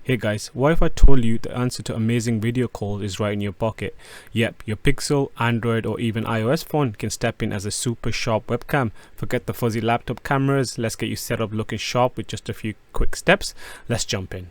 Hey guys, what if I told you the answer to amazing video calls is right in your pocket? Yep, your Pixel, Android or even iOS phone can step in as a super sharp webcam. Forget the fuzzy laptop cameras, let's get you set up looking sharp with just a few quick steps. Let's jump in.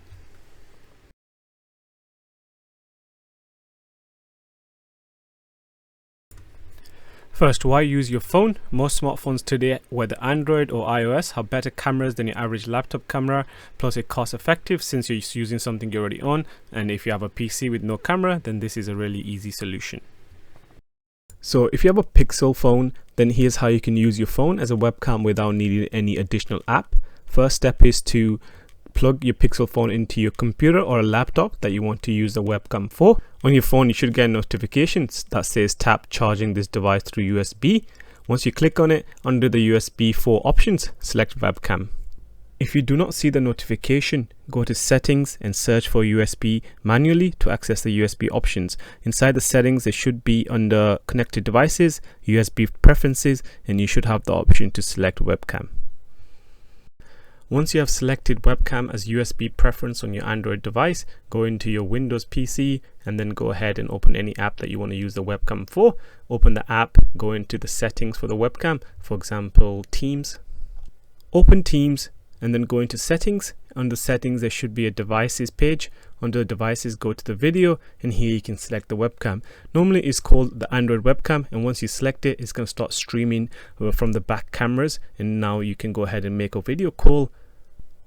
First, why use your phone? Most smartphones today, whether Android or iOS, have better cameras than your average laptop camera. Plus, it's cost effective since you're using something you already own. And if you have a PC with no camera, then this is a really easy solution. So if you have a Pixel phone, then here's how you can use your phone as a webcam without needing any additional app. First step is to plug your Pixel phone into your computer or a laptop that you want to use the webcam for. On your phone, you should get notifications that says tap charging this device through USB. Once you click on it, under the USB 4 options, select webcam. If you do not see the notification, go to settings and search for USB manually to access the USB options. Inside the settings, it should be under connected devices, USB preferences, and you should have the option to select webcam. Once you have selected webcam as USB preference on your Android device, go into your Windows PC and then go ahead and open any app that you want to use the webcam for. Open the app, go into the settings for the webcam, for example, Teams. Open Teams and then go into settings. Under settings, there should be a devices page. Under devices, go to the video and here you can select the webcam. Normally it's called the Android webcam, and once you select it, it's going to start streaming from the back cameras, and now you can go ahead and make a video call.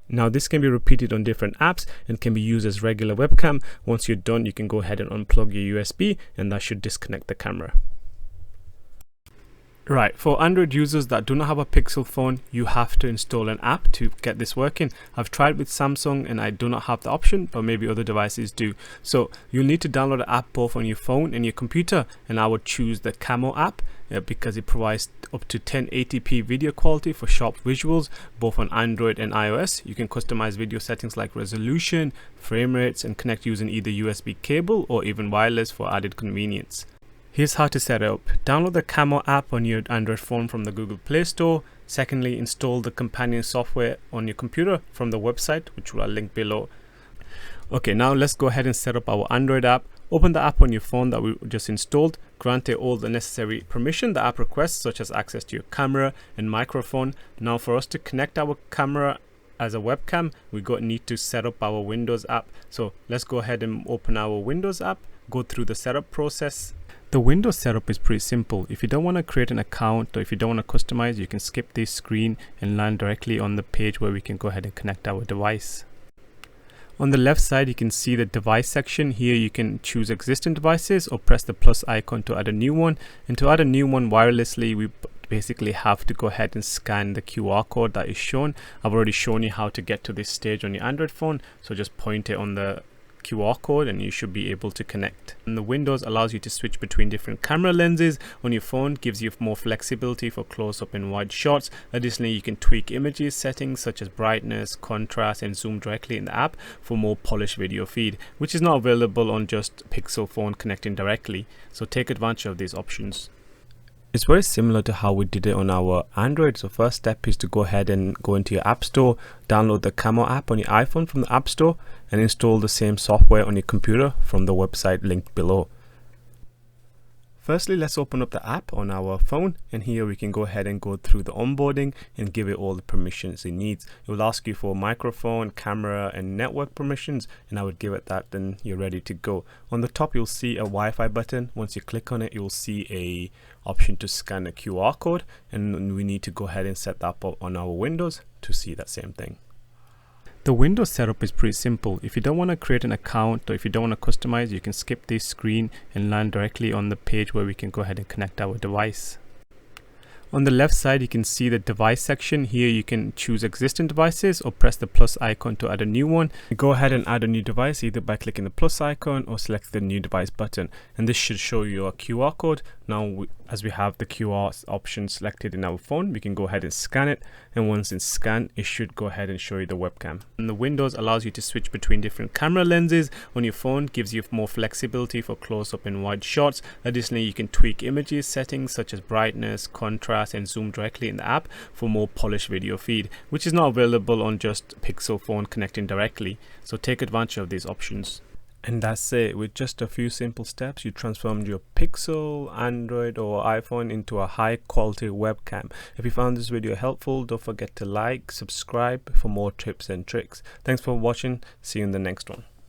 Now this can be repeated on different apps and can be used as regular webcam. Once you're done, you can go ahead and unplug your USB and that should disconnect the camera. Right, for Android users that do not have a Pixel phone, you have to install an app to get this working. I've tried with Samsung and I do not have the option, but maybe other devices do. So you'll need to download the app both on your phone and your computer, and I would choose the Camo app because it provides up to 1080p video quality for sharp visuals, both on Android and iOS. You can customize video settings like resolution, frame rates, and connect using either USB cable or even wireless for added convenience. Here's how to set it up. Download the Camo app on your Android phone from the Google Play Store. Secondly, install the companion software on your computer from the website, which I'll link below. Okay, now let's go ahead and set up our Android app. Open the app on your phone that we just installed. Grant it all the necessary permission the app requests, such as access to your camera and microphone. Now for us to connect our camera as a webcam, we need to set up our Windows app. So let's go ahead and open our Windows app, go through the setup process. The Windows setup is pretty simple. If you don't want to create an account or if you don't want to customize, you can skip this screen and land directly on the page where we can go ahead and connect our device. On the left side, you can see the device section. Here you can choose existing devices or press the plus icon to add a new one. And to add a new one wirelessly, we basically have to go ahead and scan the QR code that is shown. I've already shown you how to get to this stage on your Android phone, so just point it on the QR code and you should be able to connect. And the Windows allows you to switch between different camera lenses on your phone, gives you more flexibility for close-up and wide shots. Additionally, you can tweak images settings such as brightness, contrast, and zoom directly in the app for more polished video feed, which is not available on just Pixel phone connecting directly. So take advantage of these options. It's very similar to how we did it on our Android. So first step is to go ahead and go into your App Store, download the Camo app on your iPhone from the App Store, and install the same software on your computer from the website linked below. Firstly, let's open up the app on our phone, and here we can go ahead and go through the onboarding and give it all the permissions it needs. It will ask you for microphone, camera, and network permissions, and I would give it that, then you're ready to go. On the top, you'll see a Wi-Fi button. Once you click on it, you'll see a option to scan a QR code, and we need to go ahead and set that up on our Windows to see that same thing. The Windows setup is pretty simple. If you don't want to create an account or if you don't want to customize, you can skip this screen and land directly on the page where we can go ahead and connect our device. On the left side, you can see the device section. Here you can choose existing devices or press the plus icon to add a new one. Go ahead and add a new device either by clicking the plus icon or select the new device button, and this should show you a QR code. Now as we have the QR option selected in our phone, we can go ahead and scan it, and once it's scanned, it should go ahead and show you the webcam. And the Windows allows you to switch between different camera lenses on your phone, gives you more flexibility for close-up and wide shots. Additionally, you can tweak images settings such as brightness, contrast, and zoom directly in the app for more polished video feed, which is not available on just Pixel phone connecting directly. So take advantage of these options. And that's it. With just a few simple steps, you transformed your Pixel, Android or iPhone into a high quality webcam. If you found this video helpful, don't forget to like, subscribe for more tips and tricks. Thanks for watching. See you in the next one.